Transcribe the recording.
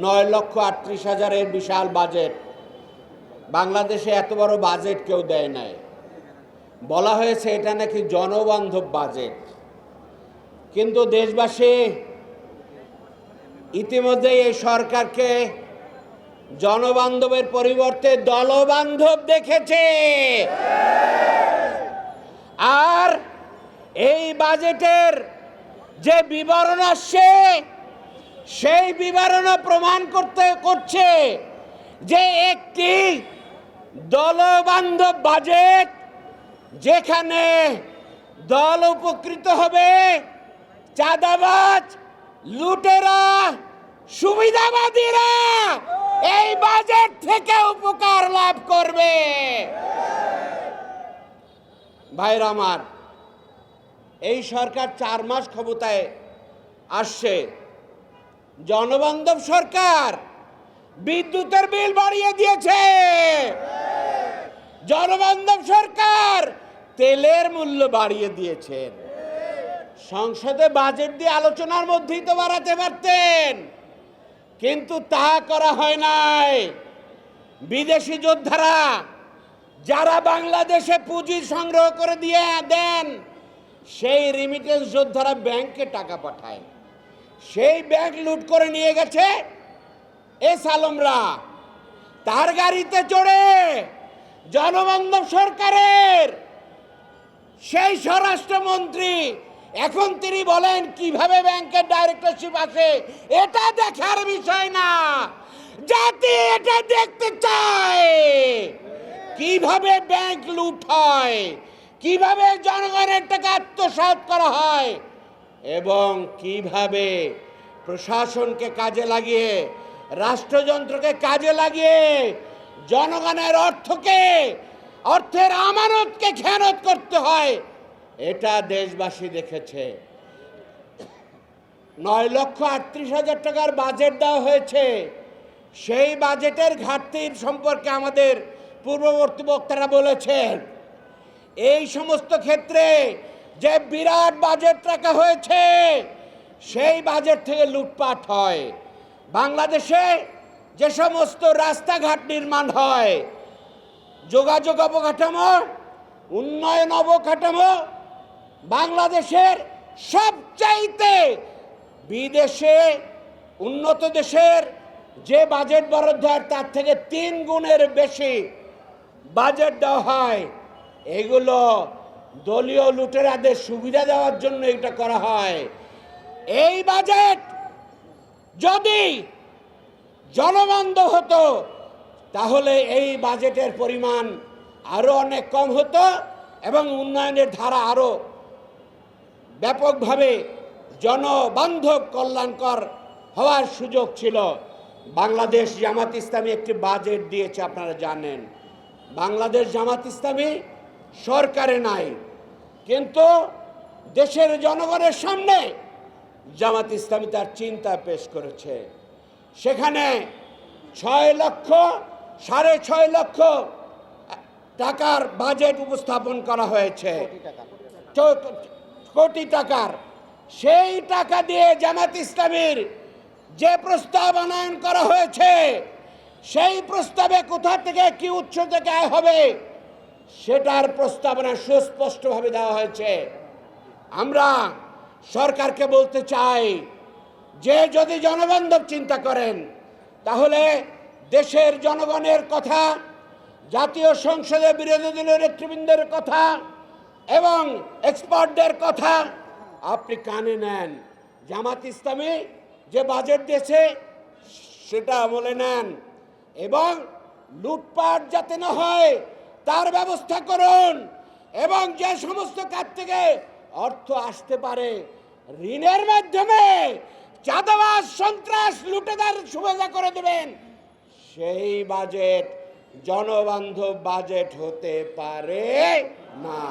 9,38,000-এর বিশাল budget. বাংলাদেশে এত বড় বাজেট কেউ দেয় নাই। বলা হয়েছে এটা নাকি জনবান্ধব বাজেট, কিন্তু দেশবাসী ইতিমধ্যে এই সরকারকে জনবান্ধবের পরিবর্তে দলবান্ধব দেখেছে। আর এই বাজেটের যে বিবরণ আসছে সেই বিবরণ প্রমাণ করছে যে একটি দলবান্ধব বাজেট, যেখানে দল উপকৃত হবে, চাঁদাবাজ, লুটেরা, সুবিধাবাদীরা এই বাজেট থেকে উপকার লাভ করবে। ভাইরা আমার, এই সরকার 4 মাস ক্ষমতায় আসছে। জনবান্ধব সরকার বিদ্যুতের বিল বাড়িয়ে দিয়েছে। জনবান্ধব সরকার তেলের মূল্য বাড়িয়ে দিয়েছেন। সংসদে বাজেট দিয়ে আলোচনার মধ্যেই তো বাড়াতে পারতেন, কিন্তু তা করা হয় নাই। বিদেশি যোদ্ধারা যারা বাংলাদেশে পুঁজি সংগ্রহ করে দিয়ে দেন, সেই রিমিটেন্স যোদ্ধারা ব্যাংকে টাকা পাঠায়। সেই ব্যাংক লুট করে নিয়ে গেছে এস আলমরা। তার গাড়িতে চড়ে জনবান্ধব সরকারের সেই স্বরাষ্ট্রমন্ত্রী এখন তিনি বলেন কিভাবে ব্যাংকের ডাইরেক্টরশিপ আসে। এটা দেখার বিষয় না, জাতি এটা দেখতে চায় কিভাবে ব্যাংক লুট হয়, কিভাবে জনগণের টাকা আত্মসাৎ করা হয়, এবং কিভাবে প্রশাসনকে কাজে লাগিয়ে, রাষ্ট্রযন্ত্রকে কাজে লাগিয়ে জনগণের অর্থের আমানতকে খেয়ানত করতে হয়। এটা দেশবাসী দেখেছে। 9,38,000 টাকার বাজেট দেওয়া হয়েছে। সেই বাজেটের ঘাটতির সম্পর্কে আমাদের পূর্ববর্তী বক্তারা বলেছেন। এই সমস্ত ক্ষেত্রে যে বিরাট বাজেট রাখা হয়েছে, সেই বাজেট থেকে লুটপাট হয়। বাংলাদেশে যে সমস্ত রাস্তাঘাট নির্মাণ হয়, যোগাযোগ অবকাঠামো, উন্নয়ন অবকাঠামো বাংলাদেশের সবচাইতে বিদেশে উন্নত দেশের যে বাজেট বরাদ্দ হয় তার থেকে 3 গুণের বেশি বাজেট দেওয়া হয়। এগুলো দলীয় লুটেরাদের সুবিধা দেওয়ার জন্য এটা করা হয়। এই বাজেট যদি জনবান্ধব হতো তাহলে এই বাজেটের পরিমাণ আরো অনেক কম হতো এবং উন্নয়নের ধারা আরো ব্যাপকভাবে জনবান্ধব কল্যাণকর হওয়ার সুযোগ ছিল। বাংলাদেশ জামাত ইসলামী একটি বাজেট দিয়েছে, আপনারা জানেন। বাংলাদেশ জামাত ইসলামী সরকারে নাই, কিন্তু দেশের জনগণের সামনে জামাত ইসলামী তার চিন্তা পেশ করেছে। সেখানে 6.5 লক্ষ টাকার বাজেট উপস্থাপন করা হয়েছে, কোটি টাকার। সেই টাকা দিয়ে জামাত ইসলামীর যে প্রস্তাব আনয়ন করা হয়েছে, সেই প্রস্তাবে কোথা থেকে কি উৎস থেকে আয় হবে সেটার প্রস্তাবনা সুস্পষ্টভাবে দেওয়া হয়েছে। আমরা সরকারকে বলতে চাই যে যদি জনবান্ধব চিন্তা করেন তাহলে দেশের জনগণের কথা, জাতীয় সংসদে বিরোধী দলীয় নেতৃবৃন্দের কথা এবং এক্সপার্টদের কথা আপনি কানে নেন। জামাত ইসলামী যে বাজেট দিয়েছে সেটা আমলে নেন এবং লুটপাট যাতে না হয় তার ব্যবস্থা করুন। এবং যে সমস্ত কাজ থেকে অর্থ আসতে পারে ঋণের মাধ্যমে চাঁদাবাজ, সন্ত্রাস, লুটেদার সুবিধা করে দেবেন, সেই বাজেট জনবান্ধব বাজেট হতে পারে না।